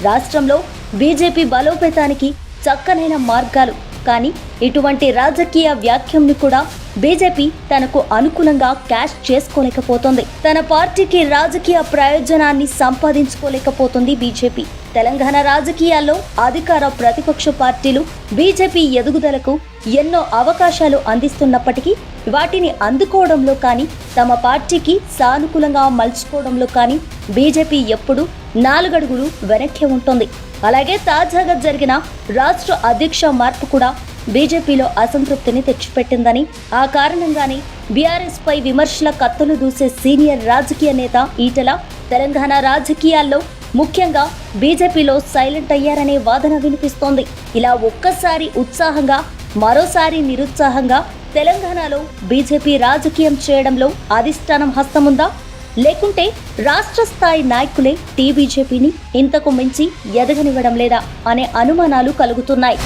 రాష్ట్రంలో బీజేపీ బలోపేతానికి చక్కనైన మార్గాలు. కానీ ఇటువంటి రాజకీయ వ్యాఖ్యంని కూడా బీజేపీ తనకు అనుకూలంగా క్యాష్ చేసుకోలేకపోతుంది. తన పార్టీకి రాజకీయ ప్రయోజనాన్ని సంపాదించుకోలేకపోతుంది బీజేపీ. తెలంగాణ రాజకీయాల్లో అధికార ప్రతిపక్ష పార్టీలు బీజేపీ ఎదుగుదలకు ఎన్నో అవకాశాలు అందిస్తున్నప్పటికీ వాటిని అందుకోవడంలో కానీ తమ పార్టీకి సానుకూలంగా మలుచుకోవడంలో కానీ బీజేపీ ఎప్పుడూ 4 అడుగులు వెనక్కి ఉంటుంది. అలాగే తాజాగా జరిగిన రాష్ట్ర అధ్యక్ష మార్పు కూడా బీజేపీలో అసంతృప్తిని తెచ్చిపెట్టిందని, ఆ కారణంగానే బీఆర్ఎస్ పై విమర్శల కత్తులు దూసే సీనియర్ రాజకీయ నేత ఈటెల తెలంగాణ రాజకీయాల్లో ముఖ్యంగా బీజేపీలో సైలెంట్ అయ్యారనే వాదన వినిపిస్తోంది. ఇలా ఒక్కసారి ఉత్సాహంగా మరోసారి నిరుత్సాహంగా తెలంగాణలో బీజేపీ రాజకీయం చేయడంలో అధిష్టానం హస్తముందా, లేకుంటే రాష్ట్ర స్థాయి నాయకులే టీబీజేపీని ఇంతకు మించి ఎదగనివ్వడం లేదా అనే అనుమానాలు కలుగుతున్నాయి.